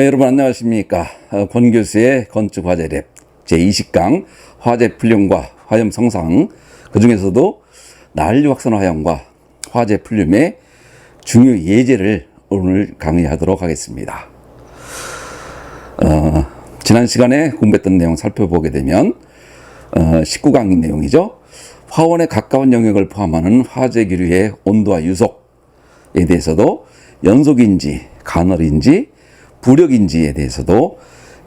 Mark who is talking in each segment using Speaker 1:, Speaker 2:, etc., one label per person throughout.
Speaker 1: 여러분 안녕하십니까. 권 교수의 건축화재랩 제20강 화재풀림과 화염성상, 그 중에서도 난리확산 화염과 화재풀림의 중요 예제를 오늘 강의하도록 하겠습니다. 지난 시간에 공부했던 내용 살펴보게 되면 19강 내용이죠. 화원에 가까운 영역을 포함하는 화재 기류의 온도와 유속에 대해서도 연속인지 간헐인지 부력인지에 대해서도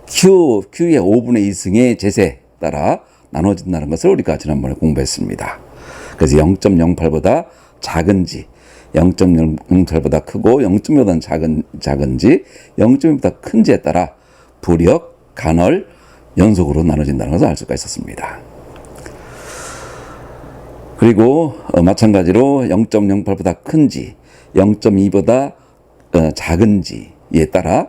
Speaker 1: Q의 5분의 2승의 제세에 따라 나눠진다는 것을 우리가 지난번에 공부했습니다. 그래서 0.08보다 작은지, 0.08보다 크고 0.5보다 작은지, 0.1보다 큰지에 따라 부력, 간헐, 연속으로 나눠진다는 것을 알 수가 있었습니다. 그리고 마찬가지로 0.08보다 큰지, 0.2보다 작은지에 따라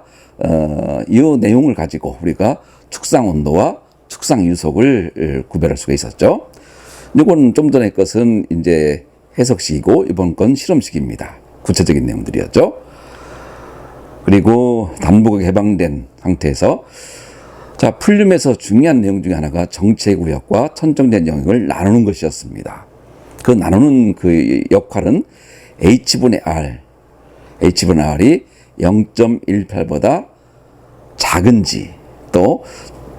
Speaker 1: 이 내용을 가지고 우리가 축상 온도와 축상 유속을 구별할 수가 있었죠. 이건 좀 전에 것은 이제 해석식이고 이번 건 실험식입니다. 구체적인 내용들이었죠. 그리고 단부가 개방된 상태에서 풀림에서 중요한 내용 중에 하나가 정체 구역과 천정된 영역을 나누는 것이었습니다. 그 나누는 그 역할은 H분의 R이 0.18보다 작은지 또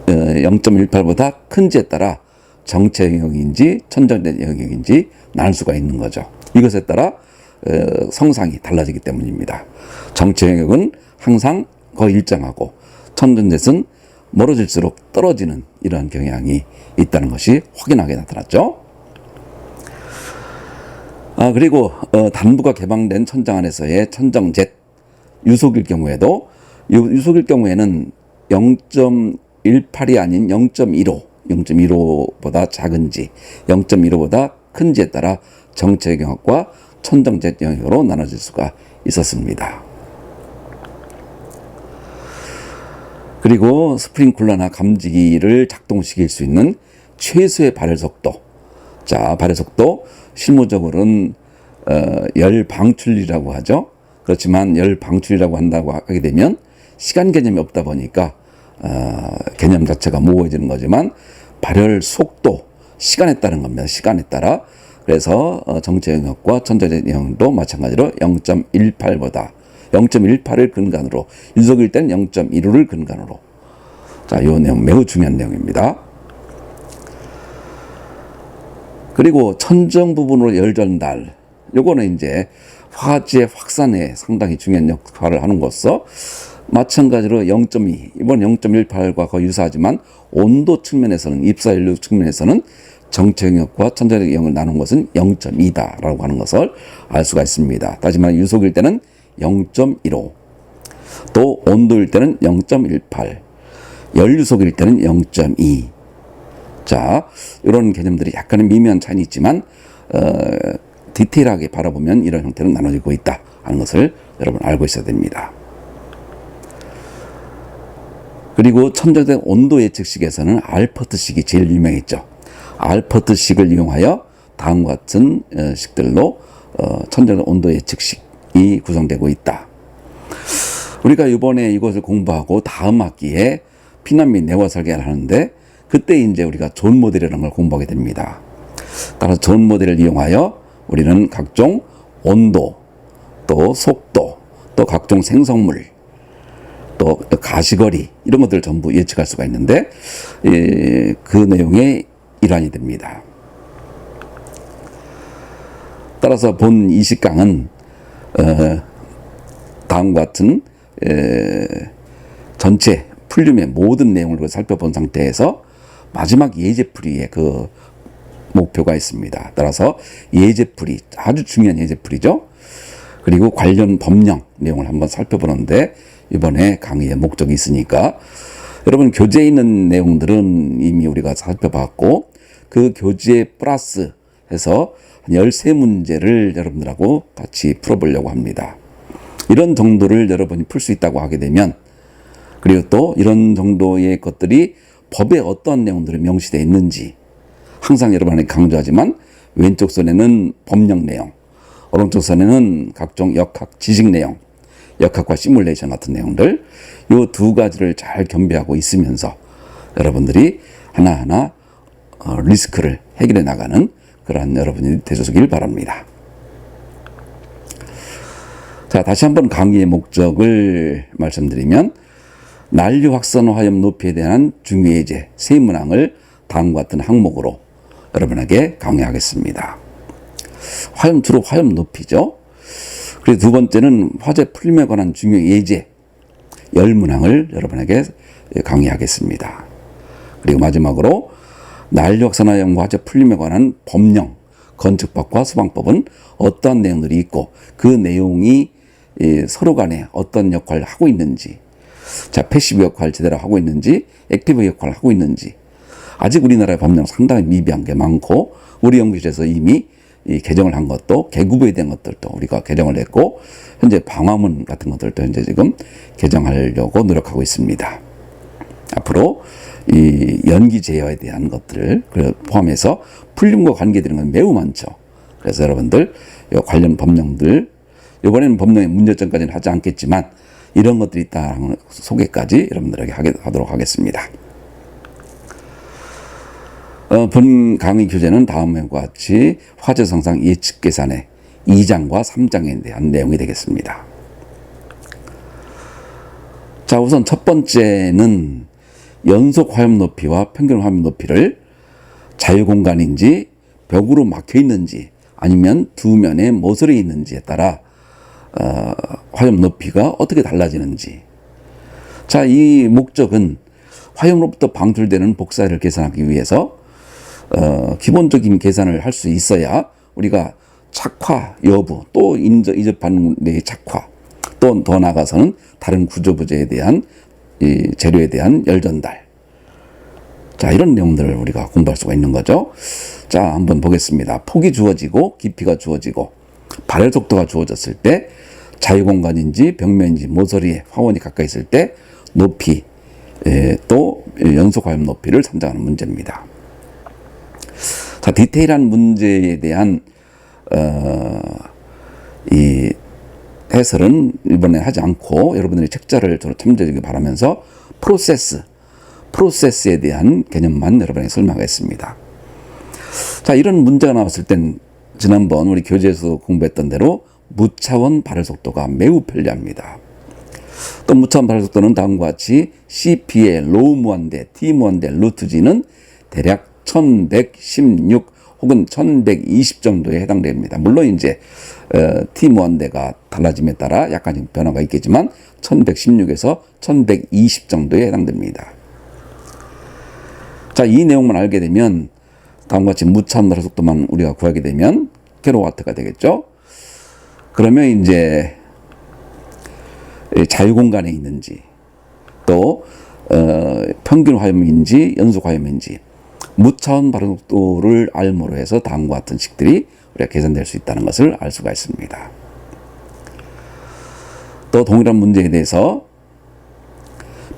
Speaker 1: 0.18보다 큰지에 따라 정체 영역인지 천정된 영역인지 나눌 수가 있는 거죠. 이것에 따라 성상이 달라지기 때문입니다. 정체 영역은 항상 거의 일정하고 천정된 멀어질수록 떨어지는 이러한 경향이 있다는 것이 확연하게 나타났죠. 그리고 단부가 개방된 천장 안에서의 천정jet 유속일 경우에도 유속일 경우에는 0.18이 아닌 0.15보다 작은지 0.15보다 큰지에 따라 정체 영역과 천정jet 영역으로 나눠질 수가 있었습니다. 그리고 스프링클러나 감지기를 작동시킬 수 있는 최소의 발열 속도. 발열 속도 실무적으로는 열 방출이라고 하죠. 그렇지만 열 방출이라고 한다고 하게 되면 시간 개념이 없다 보니까 개념 자체가 모호해지는 거지만 발열 속도, 시간에 따른 겁니다. 시간에 따라. 그래서 정체 영역과 천정jet 영역도 마찬가지로 0.18을 근간으로, 유속일 때는 0.15를 근간으로. 이 내용 매우 중요한 내용입니다. 그리고 천정 부분으로 열 전달. 요거는 이제 화재 확산에 상당히 중요한 역할을 하는 것으로 마찬가지로 0.2, 이번 0.18과 거의 유사하지만 온도 측면에서는, 입사연료 측면에서는 정체 영역과 천정적 영역을 나눈 것은 0.2다라고 하는 것을 알 수가 있습니다. 다시 말해 유속일 때는 0.15, 또 온도일 때는 0.18, 열유속일 때는 0.2. 이런 개념들이 약간의 미묘한 차이는 있지만 디테일하게 바라보면 이런 형태로 나눠지고 있다 하는 것을 여러분 알고 있어야 됩니다. 그리고 천정된 온도 예측식에서는 알퍼트식이 제일 유명했죠. 알퍼트식을 이용하여 다음과 같은 식들로 천정된 온도 예측식이 구성되고 있다. 우리가 이번에 이것을 공부하고 다음 학기에 피난 및 내화 설계를 하는데 그때 이제 우리가 존 모델이라는 걸 공부하게 됩니다. 따라서 존 모델을 이용하여 우리는 각종 온도, 또 속도, 또 각종 생성물, 또 가시거리 이런 것들을 전부 예측할 수가 있는데 그 내용의 일환이 됩니다. 따라서 본 20강은 다음과 같은 전체 풀림의 모든 내용을 살펴본 상태에서 마지막 예제풀이의 그 목표가 있습니다. 따라서 예제풀이, 아주 중요한 예제풀이죠. 그리고 관련 법령 내용을 한번 살펴보는데 이번에 강의의 목적이 있으니까 여러분 교재에 있는 내용들은 이미 우리가 살펴봤고 그 교재에 플러스 해서 13문제를 여러분들하고 같이 풀어보려고 합니다. 이런 정도를 여러분이 풀 수 있다고 하게 되면, 그리고 또 이런 정도의 것들이 법에 어떠한 내용들이 명시되어 있는지 항상 여러분에게 강조하지만 왼쪽 선에는 법령 내용, 오른쪽 선에는 각종 역학 지식 내용, 역학과 시뮬레이션 같은 내용들, 요 두 가지를 잘 겸비하고 있으면서 여러분들이 하나하나 리스크를 해결해 나가는 그러한 여러분이 되시길 바랍니다. 자, 다시 한번 강의의 목적을 말씀드리면, 난류 확산 화염 높이에 대한 중요예제 세 문항을 다음과 같은 항목으로 여러분에게 강의하겠습니다. 주로 화염 높이죠. 그리고 두 번째는 화재 풀림에 관한 중요 예제 10문항을 여러분에게 강의하겠습니다. 그리고 마지막으로 난류 확산화염과 화재 풀림에 관한 법령, 건축법과 소방법은 어떠한 내용들이 있고 그 내용이 서로 간에 어떤 역할을 하고 있는지, 자, 패시브 역할을 제대로 하고 있는지, 액티브 역할을 하고 있는지, 아직 우리나라의 법령 상당히 미비한 게 많고, 우리 연구실에서 이미 개정을 한 것도, 개구부에 대한 것들도 우리가 개정을 했고, 현재 방화문 같은 것들도 현재 지금 개정하려고 노력하고 있습니다. 앞으로 이 연기 제어에 대한 것들을 포함해서 풀림과 관계되는 건 매우 많죠. 그래서 여러분들 이 관련 법령들, 이번에는 법령의 문제점까지는 하지 않겠지만 이런 것들이 있다는 소개까지 여러분들에게 하도록 하겠습니다. 본 강의 교재는 다음과 같이 화재 상상 예측 계산의 2장과 3장에 대한 내용이 되겠습니다. 자, 우선 첫 번째는 연속 화염 높이와 평균 화염 높이를 자유공간인지 벽으로 막혀 있는지 아니면 두 면에 모서리 있는지에 따라 화염 높이가 어떻게 달라지는지. 자, 이 목적은 화염으로부터 방출되는 복사를 계산하기 위해서 기본적인 계산을 할 수 있어야 우리가 착화 여부, 또 이접하는 데의 착화, 또 더 나아가서는 다른 구조부재에 대한 이 재료에 대한 열 전달. 자, 이런 내용들을 우리가 공부할 수가 있는 거죠. 자, 한번 보겠습니다. 폭이 주어지고 깊이가 주어지고 발열 속도가 주어졌을 때 자유공간인지 벽면인지 모서리에 화원이 가까이 있을 때 높이, 또 연속 화염 높이를 산정하는 문제입니다. 자, 디테일한 문제에 대한 이 해설은 이번에 하지 않고 여러분들이 책자를 참조해 주기 바라면서 프로세스에 대한 개념만 여러분에게 설명하겠습니다. 자, 이런 문제가 나왔을 땐 지난번 우리 교재에서 공부했던 대로 무차원 발열 속도가 매우 편리합니다. 또 무차원 발열 속도는 다음과 같이 CP의 로우 무한대, T 무한대, 루트 G는 대략 1116 혹은 1120 정도에 해당됩니다. 물론 이제 T 무한대가 달라짐에 따라 약간의 변화가 있겠지만 1116에서 1120 정도에 해당됩니다. 자, 이 내용만 알게 되면 다음과 같이 무차원 발열 속도만 우리가 구하게 되면 킬로와트가 되겠죠. 그러면 이제 자유공간에 있는지 또 평균 화염인지 연속 화염인지 무차원 발열 속도를 알므로 해서 다음과 같은 식들이 우리가 계산될 수 있다는 것을 알 수가 있습니다. 또 동일한 문제에 대해서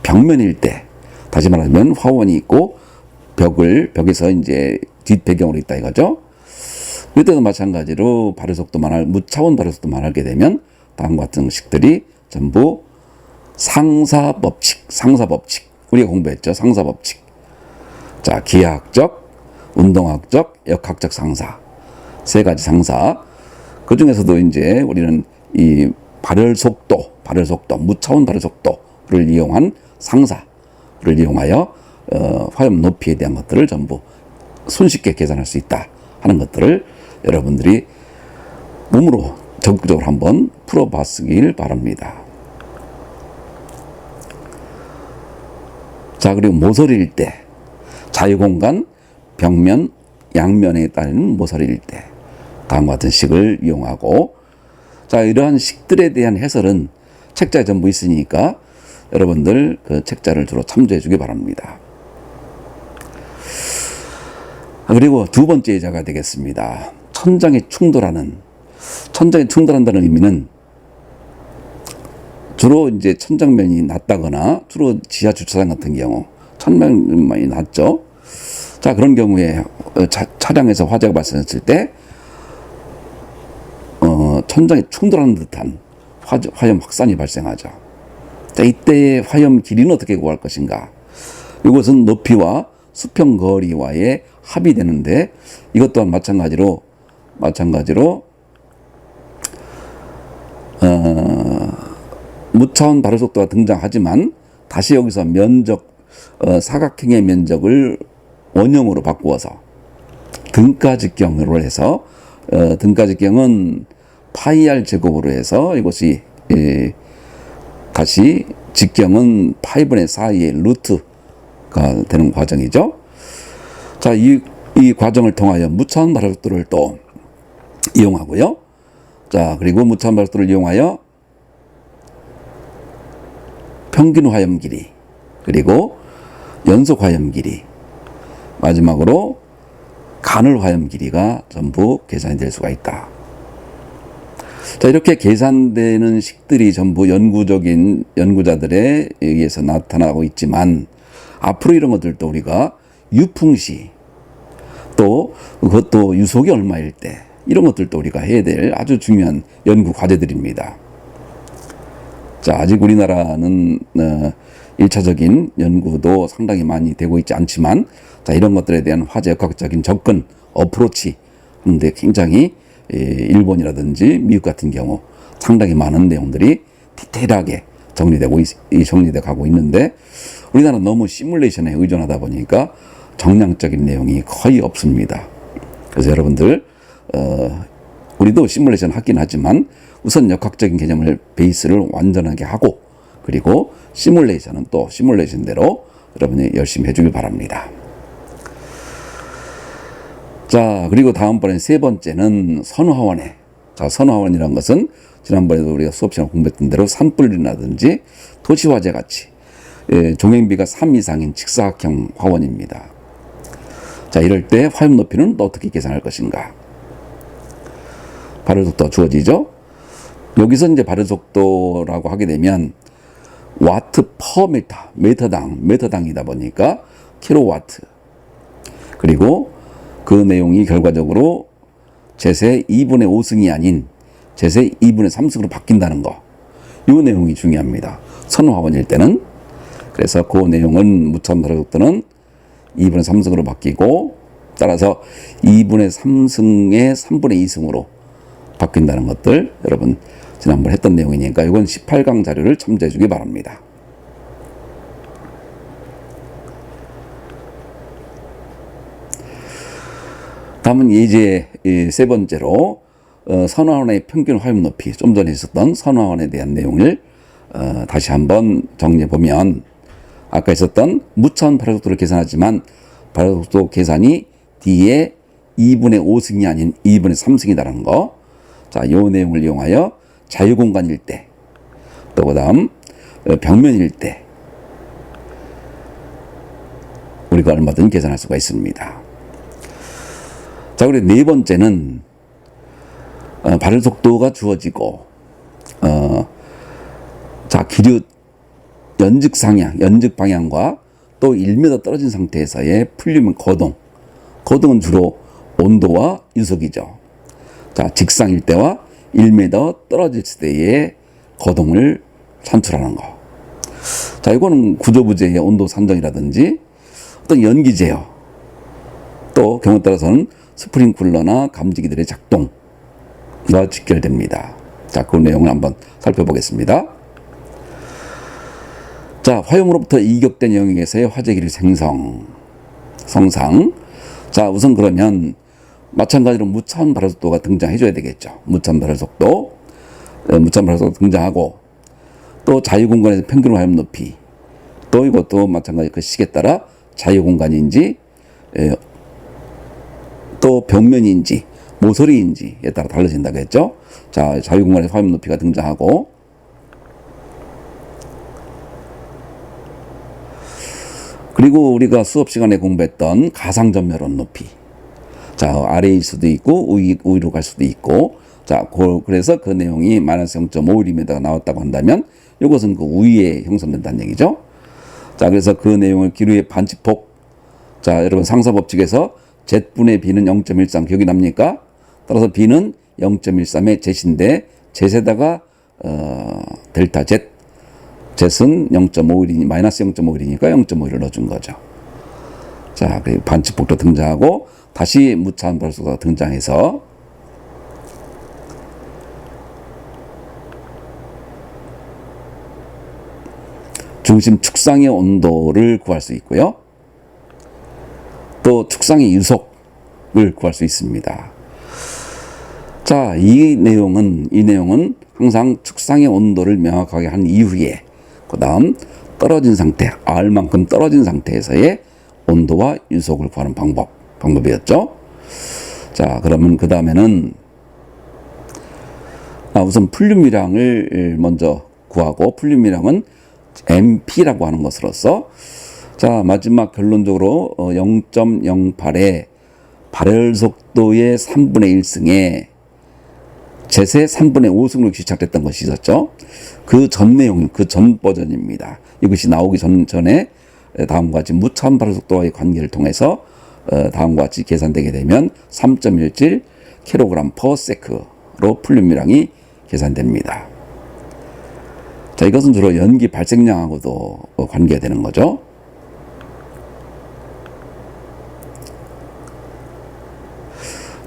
Speaker 1: 벽면일 때, 다시 말하면 화원이 있고 벽에서 이제 뒷배경으로 있다 이거죠. 이때도 마찬가지로 발열 속도만 무차원 발열 속도만 알게 되면 다음과 같은 식들이 전부 상사법칙, 우리가 공부했죠. 상사법칙. 자, 기하학적, 운동학적, 역학적 상사. 세 가지 상사. 그 중에서도 이제 우리는 이 발열 속도, 무차원 발열 속도를 이용한 상사를 이용하여 화염 높이에 대한 것들을 전부 손쉽게 계산할 수 있다 하는 것들을 여러분들이 몸으로 적극적으로 한번 풀어봤으길 바랍니다. 자, 그리고 모서리일 때 자유공간, 벽면, 양면에 따른 모서리일 때 다음과 같은 식을 이용하고, 자, 이러한 식들에 대한 해설은 책자에 전부 있으니까 여러분들 그 책자를 주로 참조해 주기 바랍니다. 그리고 두 번째 예제가 되겠습니다. 천장에 충돌한다는 의미는 주로 이제 천장면이 낮다거나 주로 지하 주차장 같은 경우 천장면이 낮죠. 자, 그런 경우에 차량에서 화재가 발생했을 때 천장에 충돌하는 듯한 화염 확산이 발생하죠. 자, 이때의 화염 길이는 어떻게 구할 것인가? 이것은 높이와 수평 거리와의 합이 되는데 이것 또한 마찬가지로 무차원 발효 속도가 등장하지만 다시 여기서 사각형의 면적을 원형으로 바꾸어서 등가직경으로 해서 등가직경은 파이 r 제곱으로 해서 이것이 다시 직경은 파이분의 4의 루트가 되는 과정이죠. 자, 이 과정을 통하여 무차원 발효 속도를 또 이용하고요. 자, 그리고 무차원 발효 속도를 이용하여 평균 화염 길이, 그리고 연속 화염 길이, 마지막으로 간헐 화염 길이가 전부 계산이 될 수가 있다. 자, 이렇게 계산되는 식들이 전부 연구자들에 의해서 나타나고 있지만 앞으로 이런 것들도 우리가 유풍시 또 그것도 유속이 얼마일 때 이런 것들도 우리가 해야 될 아주 중요한 연구 과제들입니다. 자, 아직 우리나라는 1차적인 연구도 상당히 많이 되고 있지 않지만 자, 이런 것들에 대한 화재 역학적인 접근, 어프로치 하는데 굉장히 일본이라든지 미국 같은 경우 상당히 많은 내용들이 디테일하게 정리돼 가고 있는데 우리나라는 너무 시뮬레이션에 의존하다 보니까 정량적인 내용이 거의 없습니다. 그래서 여러분들 우리도 시뮬레이션 하긴 하지만 우선 역학적인 개념을 베이스를 완전하게 하고 그리고 시뮬레이션은 또 시뮬레이션대로 여러분이 열심히 해주길 바랍니다. 자, 그리고 다음번에 세 번째는 선화원회. 자, 선화원이라는 것은 지난번에도 우리가 수업 시간에 공부했던 대로 산불이라든지 도시화재 같이 종횡비가 3 이상인 직사각형 화원입니다. 자, 이럴 때 화염 높이는 또 어떻게 계산할 것인가? 발효 속도가 주어지죠. 여기서 이제 발효 속도라고 하게 되면 와트 퍼 메터당이다 보니까 킬로와트. 그리고 그 내용이 결과적으로 제세 2분의 5승이 아닌 제세 2분의 3승으로 바뀐다는 거. 이 내용이 중요합니다. 선화원일 때는. 그래서 그 내용은 무차원 발효 속도는 2분의 3승으로 바뀌고 따라서 2분의 3승의 3분의 2승으로 바뀐다는 것들 여러분 지난번에 했던 내용이니까 이건 18강 자료를 참조해 주기 바랍니다. 다음은 예제 세 번째로 선화원의 평균 화염 높이, 좀 전에 있었던 선화원에 대한 내용을 다시 한번 정리해 보면 아까 있었던 무차원 발효 속도를 계산하지만 발효 속도 계산이 D의 2분의 5승이 아닌 2분의 3승이라는 거. 자, 이 내용을 이용하여 자유공간일 때, 또 그 다음 벽면일 때 우리가 얼마든 계산할 수가 있습니다. 자, 그리고 네 번째는 발효 속도가 주어지고 자, 기류 연직 방향과 또 1m 떨어진 상태에서의 풀리면 거동은 주로 온도와 유속이죠. 자, 직상일 때와 1m 떨어질 때의 거동을 산출하는 거. 자, 이거는 구조부재의 온도 산정이라든지 어떤 연기 제어, 또 경우에 따라서는 스프링쿨러나 감지기들의 작동과 직결됩니다. 자, 그 내용을 한번 살펴보겠습니다. 자, 화염으로부터 이격된 영역에서의 화재기류 성상. 자, 우선 그러면 마찬가지로 무차원 발효 속도가 등장해줘야 되겠죠. 무차원 발효 속도 등장하고 또 자유공간에서 평균 화염 높이, 또 이것도 마찬가지 그 식에 따라 자유공간인지 또 벽면인지 모서리인지에 따라 달라진다고 했죠. 자, 자유공간에서 화염 높이가 등장하고 그리고 우리가 수업 시간에 공부했던 가상전멸원 높이. 자, 아래일 수도 있고 위로 갈 수도 있고 자, 그래서 그 내용이 마이너스 0.5mm가 나왔다고 한다면 이것은 그 위에 형성된다는 얘기죠. 자, 그래서 그 내용을 기류의 반지폭. 자, 여러분 상사법칙에서 Z분의 B는 0.13 기억이 납니까? 따라서 B는 0.13의 Z인데 Z에다가 델타 Z, Z은 0.51이니 마이너스 0.51이니까 0.51을 넣어준 거죠. 자, 그리고 반칙폭도 등장하고 다시 무차원 발속도가 등장해서 중심 축상의 온도를 구할 수 있고요. 또 축상의 유속을 구할 수 있습니다. 자, 이 내용은 항상 축상의 온도를 명확하게 한 이후에 그 다음 떨어진 상태, R만큼 떨어진 상태에서의 온도와 유속을 구하는 방법이었죠. 자, 그러면 그 다음에는 우선 풀륨유량을 먼저 구하고, 풀륨유량은 MP라고 하는 것으로서, 자, 마지막 결론적으로 0.08의 발열 속도의 3분의 1승에 제세 3분의 5승으로 집착됐던 것이 있었죠. 그 전 내용, 그 전 버전입니다. 이것이 나오기 전에 다음과 같이 무차원 발열 속도와의 관계를 통해서 다음과 같이 계산되게 되면 3.17 kg/s로 풀륨유량이 계산됩니다. 자, 이것은 주로 연기 발생량하고도 관계가 되는 거죠.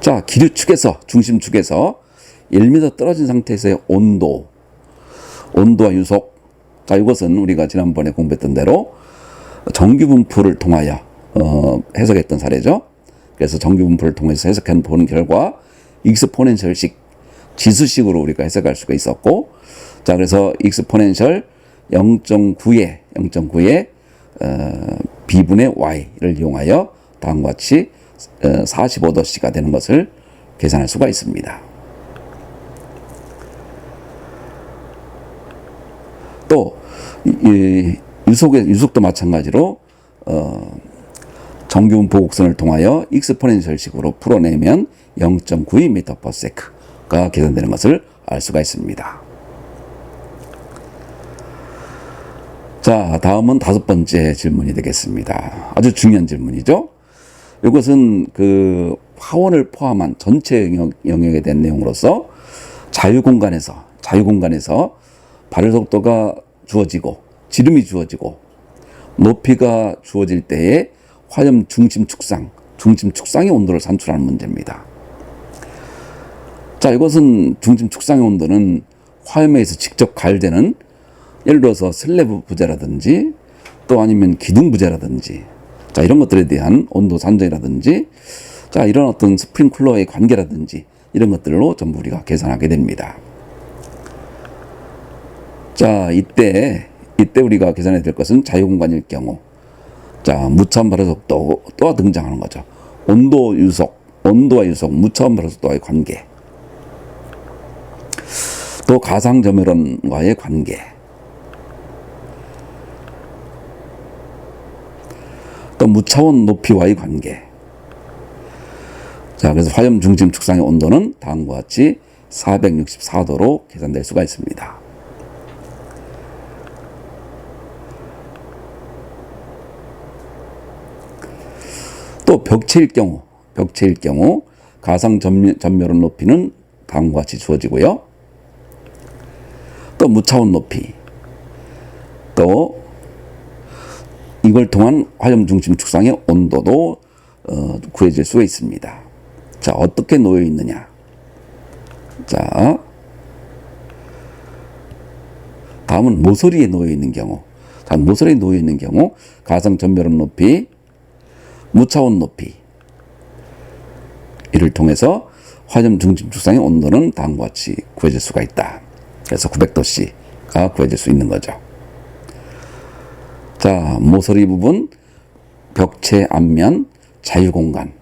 Speaker 1: 자, 기류축에서, 중심축에서 1m 떨어진 상태에서의 온도와 유속. 자, 이것은 우리가 지난번에 공부했던 대로 정규 분포를 통하여 해석했던 사례죠. 그래서 정규 분포를 통해서 해석해 보는 결과 익스포넨셜식, 지수식으로 우리가 해석할 수가 있었고, 자, 그래서 익스포넨셜 0.9의 b분의 y를 이용하여 다음과 같이 45도씨가 되는 것을 계산할 수가 있습니다. 또 유속도 마찬가지로 정규분포 곡선을 통하여 익스포넨셜식으로 풀어내면 0.92m/s가 계산되는 것을 알 수가 있습니다. 자, 다음은 5번째 질문이 되겠습니다. 아주 중요한 질문이죠. 이것은 그 화원을 포함한 전체 영역에 대한 내용으로서 자유공간에서 발열 속도가 주어지고 지름이 주어지고 높이가 주어질 때에 화염 중심 축상의 온도를 산출하는 문제입니다. 자, 이것은 중심 축상의 온도는 화염에서 직접 가열되는, 예를 들어서 슬래브 부재라든지 또 아니면 기둥 부재라든지, 자, 이런 것들에 대한 온도 산정이라든지, 자, 이런 어떤 스프링클러의 관계라든지 이런 것들로 전부 우리가 계산하게 됩니다. 자, 이때 우리가 계산해야 될 것은 자유공간일 경우, 자, 무차원 발열 속도가 등장하는 거죠. 온도와 유속, 무차원 발열 속도와의 관계, 또 가상 점유론과의 관계, 또 무차원 높이와의 관계. 자, 그래서 화염 중심 축상의 온도는 다음과 같이 464도로 계산될 수가 있습니다. 또 벽체일 경우 가상 전멸원 높이는 다음과 같이 주어지고요. 또 무차원 높이, 또 이걸 통한 화염 중심 축상의 온도도 구해질 수가 있습니다. 자, 어떻게 놓여 있느냐? 자, 다음은 모서리에 놓여 있는 경우. 자, 모서리에 놓여 있는 경우 가상 전멸원 높이, 무차원 높이, 이를 통해서 화염 중심 축상의 온도는 다음과 같이 구해질 수가 있다. 그래서 900도씨가 구해질 수 있는 거죠. 자, 모서리 부분, 벽체 앞면, 자유공간.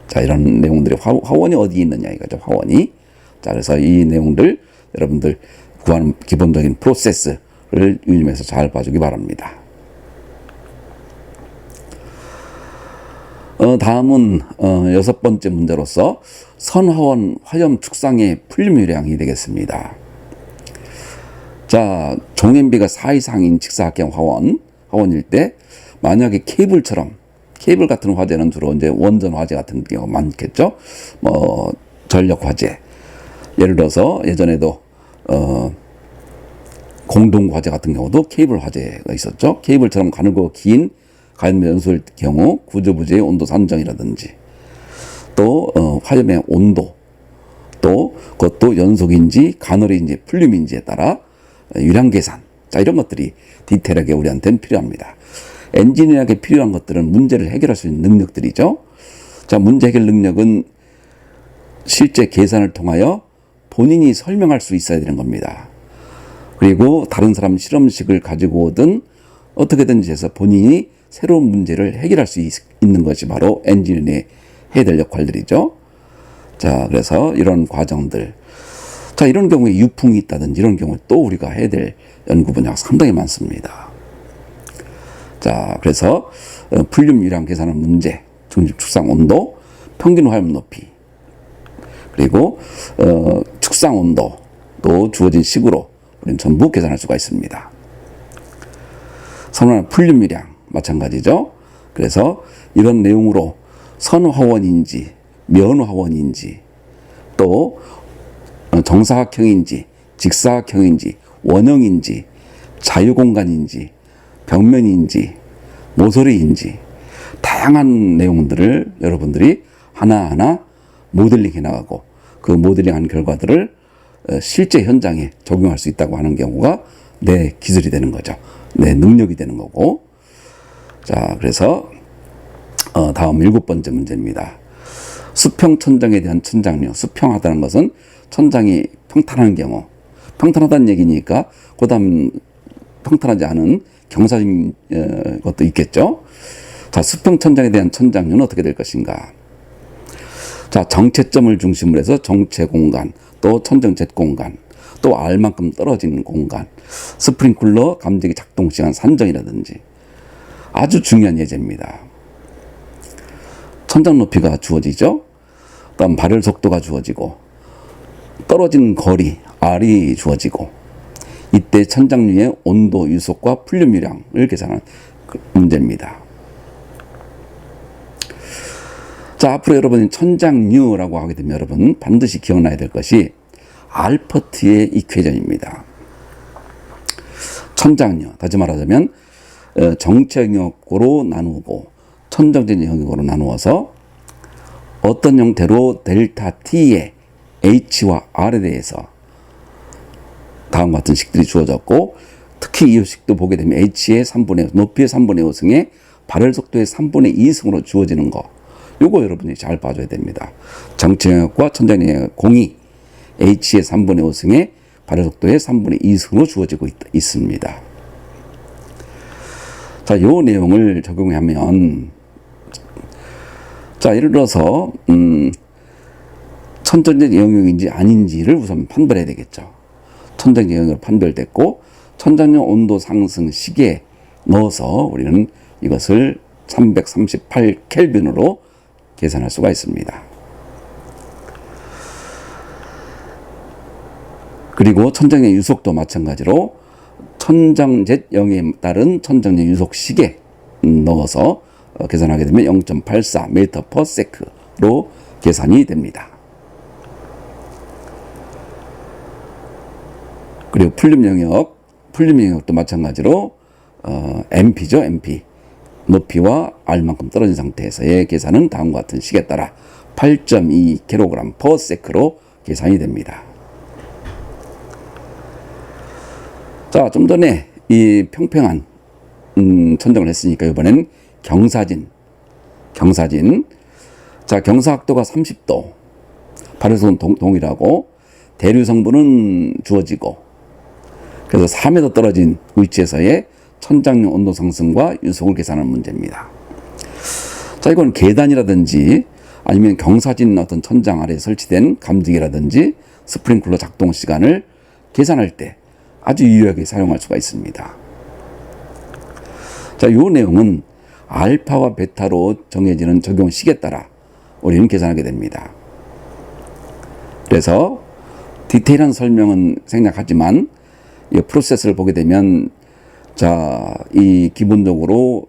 Speaker 1: 자, 이런 내용들이 화원이 어디 있느냐 이거죠. 화원이. 자, 그래서 이 내용들 여러분들 구하는 기본적인 프로세스를 유념해서 잘 봐주기 바랍니다. 다음은 6번째 문제로서 선화원 화염 축상의 풀륨유량이 되겠습니다. 자, 종연비가 4 이상인 직사각형 화원일 때 만약에 케이블 같은 화재는 주로 이제 원전 화재 같은 경우가 많겠죠. 전력 화재. 예를 들어서 예전에도 공동 과제 같은 경우도 케이블 화재가 있었죠. 케이블처럼 가늘고 긴 가연 연소일 경우 구조부재의 온도 산정이라든지 또 화염의 온도 또 그것도 연속인지 간헐인지 풀륨인지에 따라 유량 계산 자 이런 것들이 디테일하게 우리한테는 필요합니다. 엔지니어에게 필요한 것들은 문제를 해결할 수 있는 능력들이죠. 자 문제 해결 능력은 실제 계산을 통하여 본인이 설명할 수 있어야 되는 겁니다. 그리고 다른 사람 실험식을 가지고 오든 어떻게든지 해서 본인이 새로운 문제를 해결할 수 있는 것이 바로 엔지니어의 해야 될 역할들이죠. 자, 그래서 이런 과정들. 자, 이런 경우에 유풍이 있다든지 이런 경우에 또 우리가 해야 될 연구 분야가 상당히 많습니다. 자, 그래서 풀륨 유량 계산하는 문제, 중집 축상 온도, 평균 화염 높이, 그리고 축상 온도, 또 주어진 식으로 우리는 전부 계산할 수가 있습니다. 선호하는 풀륨 유량 마찬가지죠. 그래서 이런 내용으로 선화원인지 면화원인지 또 정사각형인지 직사각형인지 원형인지 자유공간인지 벽면인지 모서리인지 다양한 내용들을 여러분들이 하나하나 모델링 해나가고 그 모델링한 결과들을 실제 현장에 적용할 수 있다고 하는 경우가 내 기술이 되는 거죠. 내 능력이 되는 거고. 자, 그래서 다음 7번째 문제입니다. 수평 천장에 대한 천장류. 수평하다는 것은 천장이 평탄한 경우. 평탄하다는 얘기니까 그 다음 평탄하지 않은 경사진 것도 있겠죠. 자, 수평 천장에 대한 천장류는 어떻게 될 것인가. 자, 정체점을 중심으로 해서 정체 공간, 또 천정 jet 공간, 또 R만큼 떨어지는 공간, 스프링클러 감지기 작동 시간 산정이라든지 아주 중요한 예제입니다. 천장 높이가 주어지죠. 다음 발열 속도가 주어지고 떨어지는 거리 R이 주어지고 이때 천장류의 온도 유속과 풀륨 유량을 계산하는 문제입니다. 자, 앞으로 여러분이 천장류라고 하게 되면 여러분 반드시 기억나야 될 것이 알퍼트의 이퀘이션입니다. 천장류, 다시 말하자면 정체 영역으로 나누고 천정적 영역으로 나누어서 어떤 형태로 델타 T의 H와 R에 대해서 다음과 같은 식들이 주어졌고 특히 이 식도 보게 되면 H의 3분의 높이의 3분의 5승에 발열 속도의 3분의 2승으로 주어지는 거 요거 여러분이 잘 봐줘야 됩니다. 정체 영역과 천장 영역 공이 H의 3분의 5승에 발열 속도의 3분의 2승으로 주어지고 있습니다. 자, 요 내용을 적용하면 자, 예를 들어서 천정적 영역인지 아닌지를 우선 판별해야 되겠죠. 천정적 영역으로 판별됐고 천장용 온도 상승 시계에 넣어서 우리는 이것을 338 켈빈으로 계산할 수가 있습니다. 그리고 천장의 유속도 마찬가지로 천장jet 영역에 따른 천장의 유속 시계 넣어서 계산하게 되면 0.84 m/s로 계산이 됩니다. 그리고 풀륨 영역도 마찬가지로 MP죠, MP. 높이와 R만큼 떨어진 상태에서의 계산은 다음과 같은 식에 따라 8.2kg/s로 계산이 됩니다. 자, 좀 전에 이 평평한 천정을 했으니까 이번엔 경사진. 자, 경사각도가 30도. 발열속은 동일하고 대류 성분은 주어지고 그래서 4m 떨어진 위치에서의 천장류 온도 상승과 유속을 계산하는 문제입니다. 자, 이건 계단이라든지 아니면 경사진 어떤 천장 아래에 설치된 감지기라든지 스프링클러 작동 시간을 계산할 때 아주 유용하게 사용할 수가 있습니다. 자, 이 내용은 알파와 베타로 정해지는 적용 식에 따라 우리는 계산하게 됩니다. 그래서 디테일한 설명은 생략하지만 이 프로세스를 보게 되면 자, 이 기본적으로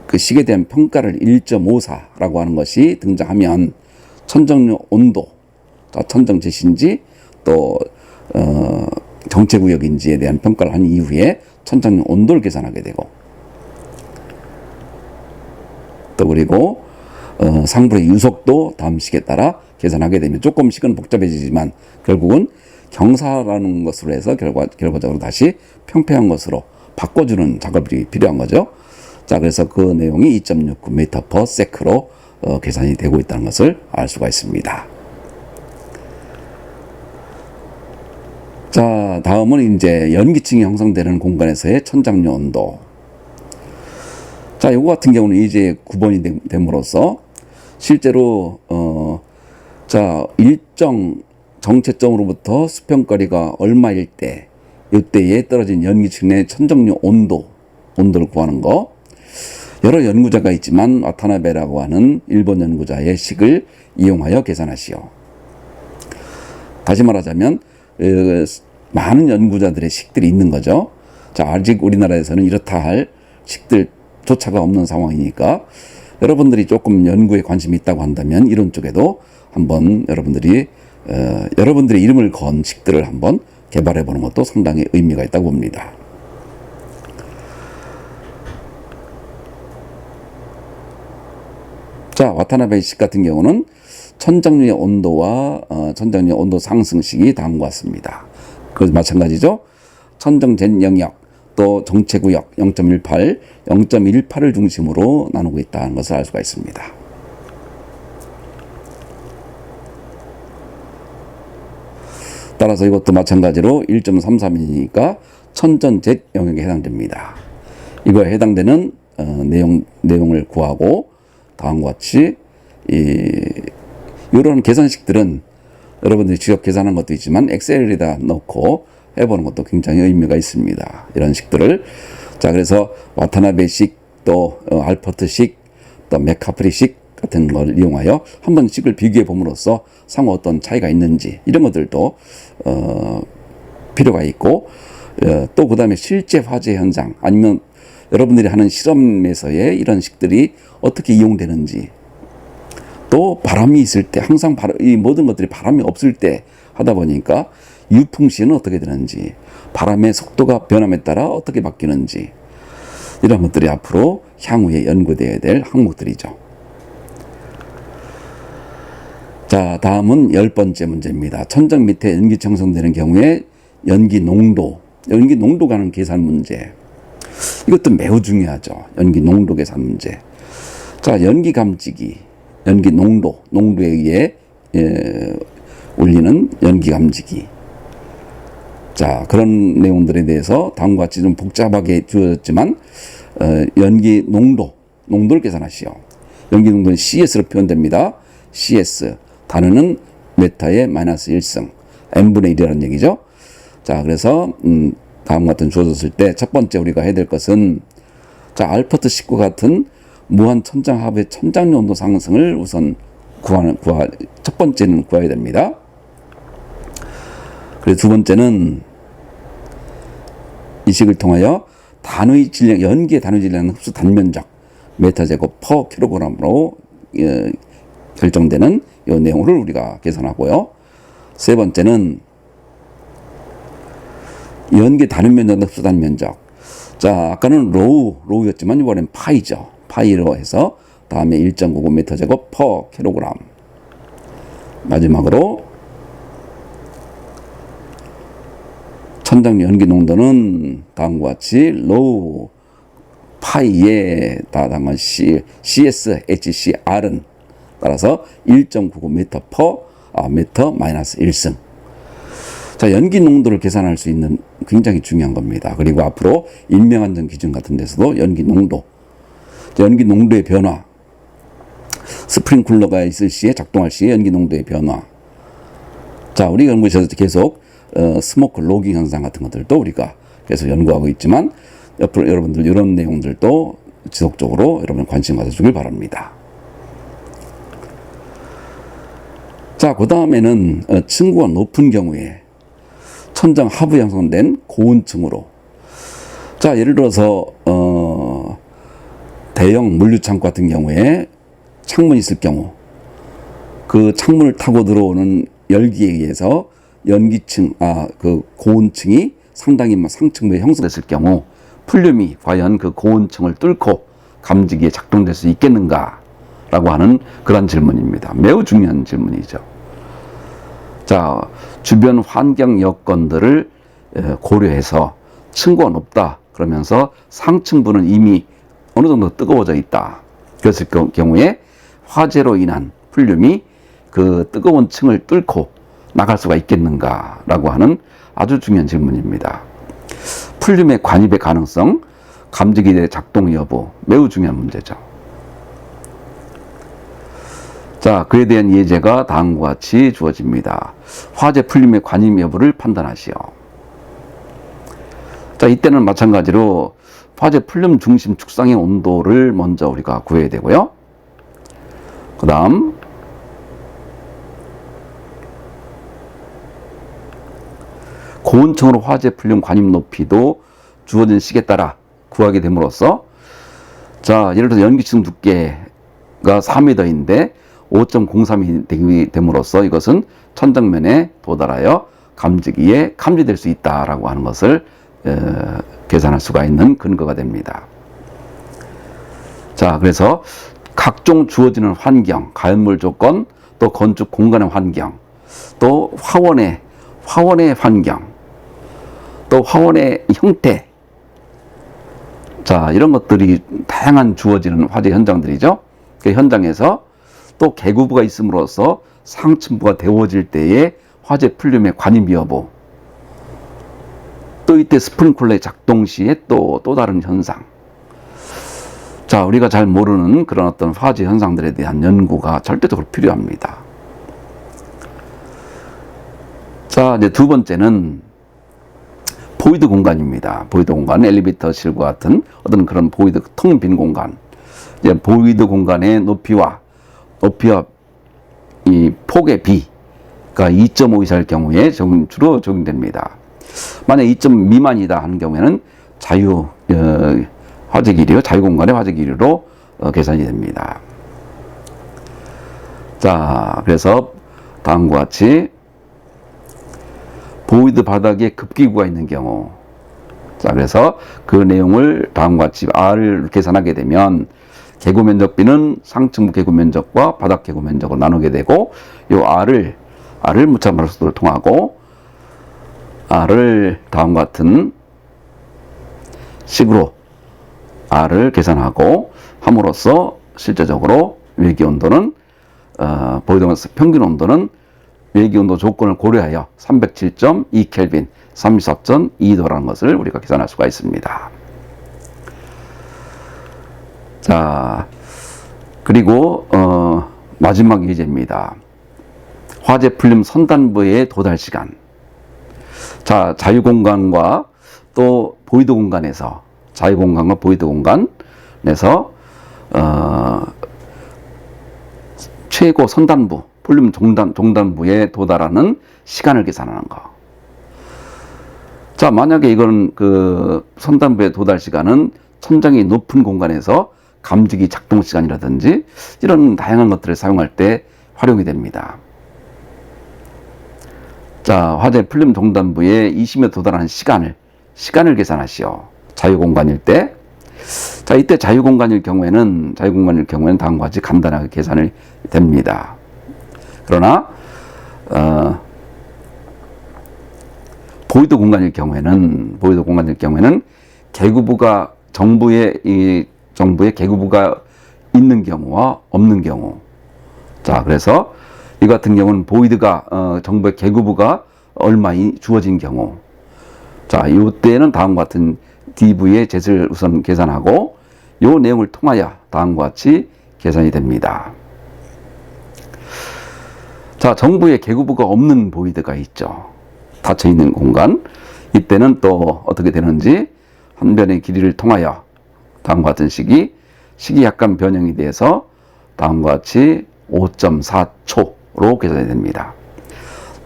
Speaker 1: 그 식에 대한 평가를 1.54라고 하는 것이 등장하면 천정류 온도, 천정jet인지 또 정체구역인지에 대한 평가를 한 이후에 천장용 온도를 계산하게 되고, 또 그리고 상불의 유속도 다음 식에 따라 계산하게 되면 조금씩은 복잡해지지만 결국은 경사라는 것으로 해서 결과적으로 다시 평평한 것으로 바꿔주는 작업이 필요한 거죠. 자, 그래서 그 내용이 2.69m/s로 계산이 되고 있다는 것을 알 수가 있습니다. 자, 다음은 이제 연기층이 형성되는 공간에서의 천장류 온도. 자, 요거 같은 경우는 이제 9번이 됨으로써 실제로 자, 일정 정체점으로부터 수평거리가 얼마일 때, 이때에 떨어진 연기층 내 천정류 온도를 구하는 거. 여러 연구자가 있지만 와타나베라고 하는 일본 연구자의 식을 이용하여 계산하시오. 다시 말하자면 많은 연구자들의 식들이 있는 거죠. 자, 아직 우리나라에서는 이렇다 할 식들조차가 없는 상황이니까 여러분들이 조금 연구에 관심이 있다고 한다면 이런 쪽에도 한번 여러분들의 이름을 건 식들을 한번 개발해 보는 것도 상당히 의미가 있다고 봅니다. 자, 와타나베 식 같은 경우는 천장류의 온도와 천장류의 온도 상승식이 다음과 같습니다. 그것도 마찬가지죠. 천정된 영역 또 정체구역 0.18, 0.18을 중심으로 나누고 있다는 것을 알 수가 있습니다. 따라서 이것도 마찬가지로 1.33이니까 천전 Z 영역에 해당됩니다. 이거에 해당되는 내용을 구하고 다음과 같이 이런 계산식들은 여러분들이 직접 계산한 것도 있지만 엑셀에다 넣고 해보는 것도 굉장히 의미가 있습니다. 이런 식들을. 자, 그래서 와타나베식 또 알퍼트식 또 맥카프리식 같은 걸 이용하여 한번 식을 비교해 봄으로써 상호 어떤 차이가 있는지 이런 것들도 필요가 있고, 또 그 다음에 실제 화재 현상 아니면 여러분들이 하는 실험에서의 이런 식들이 어떻게 이용되는지, 또 바람이 있을 때 항상 이 모든 것들이 바람이 없을 때 하다 보니까 유풍 시는 어떻게 되는지, 바람의 속도가 변함에 따라 어떻게 바뀌는지, 이런 것들이 앞으로 향후에 연구되어야 될 항목들이죠. 자, 다음은 10번째 문제입니다. 천장 밑에 연기 형성되는 경우에 연기 농도 가는 계산 문제. 이것도 매우 중요하죠. 연기 농도 계산 문제. 자, 연기 감지기, 연기 농도에 의해 울리는 연기 감지기. 자, 그런 내용들에 대해서 다음과 같이 좀 복잡하게 주어졌지만 연기 농도를 계산하시오. 연기 농도는 CS로 표현됩니다. CS 단위는 메타의 마이너스 1승 n분의 1이라는 얘기죠. 자, 그래서 다음과 같은 주어졌을 때 첫 번째 우리가 해야 될 것은, 자, 알퍼트 식과 같은 무한 천장 하부의 천장류 온도 상승을 우선 첫 번째는 구해야 됩니다. 그리고 두 번째는 이 식을 통하여 연기의 단위 질량은 흡수 단면적 메타제곱 퍼 킬로그램으로 결정되는 이 내용을 우리가 계산하고요. 세 번째는 연기 단면적 흡수 단면적. 자, 아까는 로우였지만 이번엔 파이죠. 파이로 해서 다음에 1.99m 제곱 퍼 킬로그램. 마지막으로 천장 연기 농도는 다음과 같이 로우 파이에 해당한 CS, HCR은 따라서 1.99m 퍼 미터 마이너스 1승. 자, 연기 농도를 계산할 수 있는 굉장히 중요한 겁니다. 그리고 앞으로 인명안전 기준 같은 데서도 연기 농도의 변화, 스프링쿨러가 있을 시에 작동할 시에 연기 농도의 변화. 자, 우리 연구실에서 계속 스모크 로깅 현상 같은 것들도 우리가 계속 연구하고 있지만 옆으로 여러분들 이런 내용들도 지속적으로 여러분 관심 가져주길 바랍니다. 자, 그 다음에는 층고가 높은 경우에 천장 하부 형성된 고온층으로, 자, 예를 들어서 대형 물류창고 같은 경우에 창문이 있을 경우 그 창문을 타고 들어오는 열기에 의해서 연기층, 그 고온층이 상당히 상층부에 형성됐을 경우 풀륨이 과연 그 고온층을 뚫고 감지기에 작동될 수 있겠는가라고 하는 그런 질문입니다. 매우 중요한 질문이죠. 자, 주변 환경 여건들을 고려해서 층고가 높다 그러면서 상층부는 이미 어느 정도 뜨거워져 있다. 그랬을 경우에 화재로 인한 풀륨이 그 뜨거운 층을 뚫고 나갈 수가 있겠는가라고 하는 아주 중요한 질문입니다. 풀륨의 관입의 가능성, 감지기의 작동 여부, 매우 중요한 문제죠. 자, 그에 대한 예제가 다음과 같이 주어집니다. 화재 풀륨의 관입 여부를 판단하시오. 자, 이때는 마찬가지로 화재 풀륨 중심 축상의 온도를 먼저 우리가 구해야 되고요. 그 다음 고온층으로 화재 풀륨 관입 높이도 주어진 식에 따라 구하게 됨으로써, 자, 예를 들어서 연기층 두께가 4m인데 5.03이 되게 됨으로써 이것은 천정면에 도달하여 감지기에 감지될 수 있다라고 하는 것을 계산할 수가 있는 근거가 됩니다. 자, 그래서 각종 주어지는 환경, 가연물 조건, 또 건축 공간의 환경, 또 화원의 환경, 또 화원의 형태, 자, 이런 것들이 다양한 주어지는 화재 현장들이죠. 그 현장에서 또 계구부가 있음으로써 상층부가 데워질 때의 화재 풀륨의 관입 여부, 또 이때 스프링클러의 작동 시에 또 다른 현상. 자, 우리가 잘 모르는 그런 어떤 화재 현상들에 대한 연구가 절대적으로 필요합니다. 자, 이제 두 번째는 보이드 공간입니다. 보이드 공간, 엘리베이터실과 같은 어떤 그런 보이드, 텅 빈 공간. 이제 보이드 공간의 높이와 이 폭의 비가 2.5 이상일 경우에 주로 적용됩니다. 만약 2점 미만이다 하는 경우에는 화재 길이요, 자유공간의 화재 길이로 계산이 됩니다. 자, 그래서 다음과 같이 보이드 바닥에 급기구가 있는 경우, 자, 그래서 그 내용을 다음과 같이 R을 계산하게 되면 개구 면적비는 상층부 개구 면적과 바닥 개구 면적으로 나누게 되고, 이 R을 무차별수를 통하고 R을 다음과 같은 식으로 R을 계산하고 함으로써 실제적으로 외기 온도는 보이드 평균 온도는 외기 온도 조건을 고려하여 307.2 켈빈, 34.2도라는 것을 우리가 계산할 수가 있습니다. 자, 그리고 마지막 예제입니다. 화재 풀림 선단부의 도달 시간. 자, 자유공간과 또 보이드 공간에서, 자유공간과 보이드 공간에서 최고 선단부, 풀림 종단부에 도달하는 시간을 계산하는 거. 자, 만약에 이건 그 선단부의 도달 시간은 천장이 높은 공간에서 감지기 작동 시간이라든지 이런 다양한 것들을 사용할 때 활용이 됩니다. 자, 화재 풀림 종단부의 20에 도달하는 시간을 계산하시오. 자유공간일 때. 자, 이때 자유공간일 경우에는 다음과 같이 간단하게 계산이 됩니다. 그러나 보이드 공간일 경우에는 계구부가 정부의 계구부가 있는 경우와 없는 경우. 자, 그래서 이 같은 경우는 보이드가 정부의 계구부가 얼마 주어진 경우. 자, 이때는 다음과 같은 DV의 젯을 우선 계산하고 이 내용을 통하여 다음과 같이 계산이 됩니다. 자, 정부의 계구부가 없는 보이드가 있죠. 닫혀 있는 공간. 이때는 또 어떻게 되는지 한 변의 길이를 통하여 다음과 같은 식이 약간 변형이 돼서 다음과 같이 5.4초로 계산이 됩니다.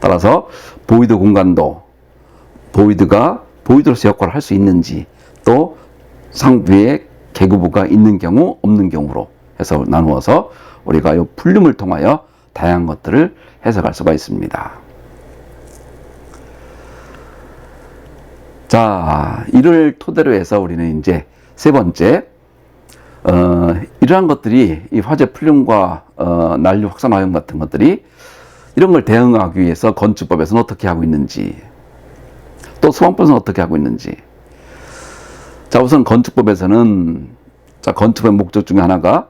Speaker 1: 따라서 보이드 공간도 보이드로서 역할을 할 수 있는지, 또 상부에 계구부가 있는 경우 없는 경우로 해서 나누어서 우리가 이 풀림을 통하여 다양한 것들을 해석할 수가 있습니다. 자, 이를 토대로 해서 우리는 이제 세 번째, 이러한 것들이 이 화재 풀림과 난류 확산 화염 같은 것들이 이런 걸 대응하기 위해서 건축법에서는 어떻게 하고 있는지, 또 소방법에서는 어떻게 하고 있는지. 자, 우선 건축법에서는, 자, 건축의 목적 중에 하나가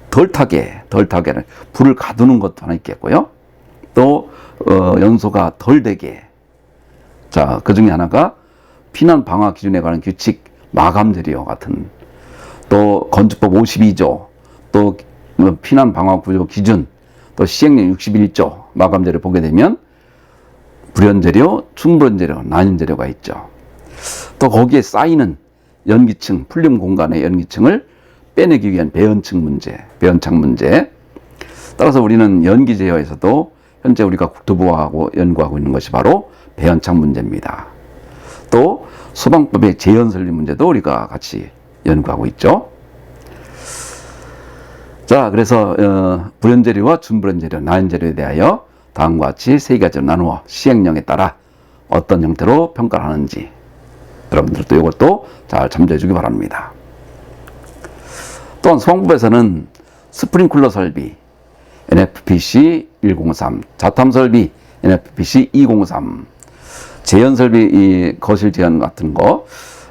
Speaker 1: 덜 타게는 불을 가두는 것도 하나 있겠고요. 또 연소가 덜 되게, 자, 그 중에 하나가 피난 방화 기준에 관한 규칙, 마감 재료 같은, 또 건축법 52조, 또 피난 방화 구조 기준, 또 시행령 61조 마감 재료 보게 되면 불연 재료, 충불연 재료, 난임 재료가 있죠. 또 거기에 쌓이는 연기층, 풀림 공간의 연기층을 빼내기 위한 배연층 문제, 배연창 문제. 따라서 우리는 연기 제어에서도 현재 우리가 국토부하고 연구하고 있는 것이 바로 배연창 문제입니다. 또 소방법의 재연 설립 문제도 우리가 같이 연구하고 있죠. 자, 그래서 불연 재료와 준불연 재료, 난임 재료에 대하여 다음과 같이 세 가지로 나누어 시행령에 따라 어떤 형태로 평가를 하는지 여러분들도 이것도 잘 참조해 주기 바랍니다. 또한 소방법에서는 스프링클러 설비 NFPC 103, 자탐 설비 NFPC 203, 재연 설비 이 거실 재연 같은 거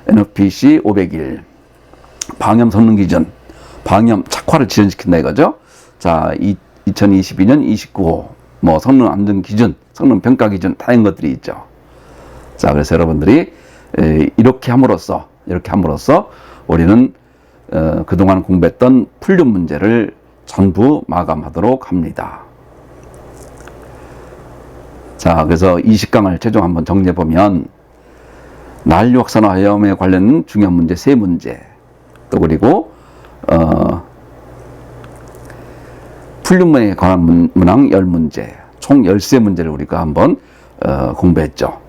Speaker 1: NFPC 501, 방염 성능 기준, 방염 착화를 지연시킨다 이거죠. 자, 2022년 29호 뭐 성능 안전 기준, 성능 평가 기준 다양한 것들이 있죠. 자, 그래서 여러분들이 이렇게 함으로써 우리는 그동안 공부했던 풀림 문제를 전부 마감하도록 합니다. 자, 그래서 20강을 최종 한번 정리해보면 난류 확산화 화염에 관련 중요한 문제 3문제, 또 그리고 풀림에 관한 문항 10문제, 총 13문제를 우리가 한번 공부했죠.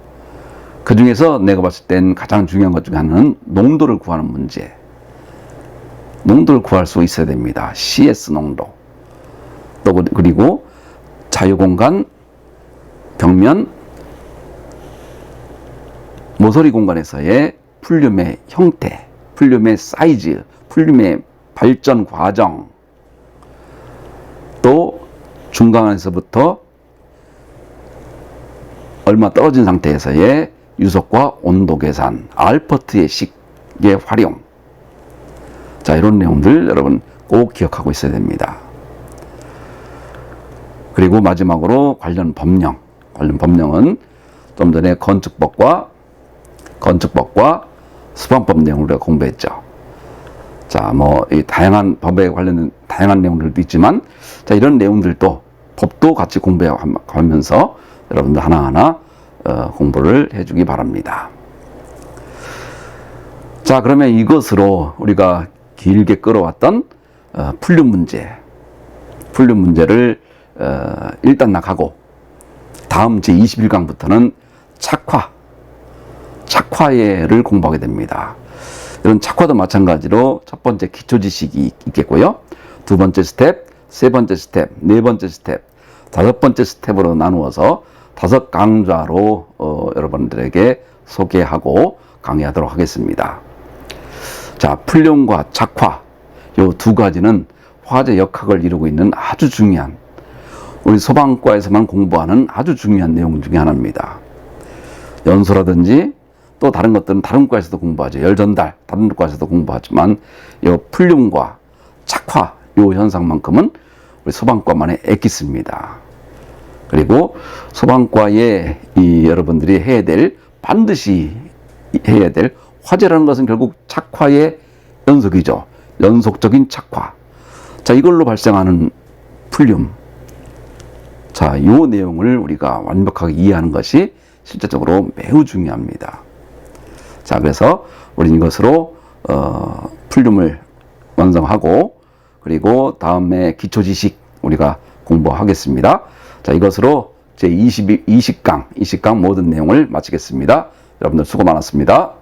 Speaker 1: 그 중에서 내가 봤을 땐 가장 중요한 것 중에 하나는 농도를 구하는 문제. 농도를 구할 수 있어야 됩니다. CS 농도. 또 그리고 자유공간, 벽면, 모서리 공간에서의 풀림의 형태, 풀림의 사이즈, 풀림의 발전 과정, 또 중간에서부터 얼마 떨어진 상태에서의 유속과 온도 계산, 알퍼트의 식의 활용. 자, 이런 내용들 여러분 꼭 기억하고 있어야 됩니다. 그리고 마지막으로 관련 법령은 좀 전에 건축법과 소방법 내용을 우리가 공부했죠. 자, 뭐 이 다양한 법에 관련된 다양한 내용들도 있지만, 자, 이런 내용들도 법도 같이 공부하면서 여러분들 하나하나 공부를 해주기 바랍니다. 자, 그러면 이것으로 우리가 길게 끌어왔던 풀림 문제를 일단 나가고, 다음 제21강부터는 착화예를 공부하게 됩니다. 이런 착화도 마찬가지로 첫 번째 기초 지식이 있겠고요. 두 번째 스텝, 세 번째 스텝, 네 번째 스텝, 다섯 번째 스텝으로 나누어서 5강좌로 여러분들에게 소개하고 강의하도록 하겠습니다. 자, 풀림과 착화, 이 두 가지는 화재 역학을 이루고 있는 아주 중요한, 우리 소방과에서만 공부하는 아주 중요한 내용 중에 하나입니다. 연소라든지 또 다른 것들은 다른 과에서도 공부하죠. 열전달, 다른 과에서도 공부하지만 이 풀림과 착화, 이 현상만큼은 우리 소방과만의 엑기스입니다. 그리고 소방과에 여러분들이 반드시 해야 될 화재라는 것은 결국 착화의 연속이죠. 연속적인 착화. 자, 이걸로 발생하는 풀림. 자, 이 내용을 우리가 완벽하게 이해하는 것이 실제적으로 매우 중요합니다. 자, 그래서 우리는 이것으로 풀림을 완성하고, 그리고 다음에 기초 지식 우리가 공부하겠습니다. 자, 이것으로 제 20강 모든 내용을 마치겠습니다. 여러분들 수고 많았습니다.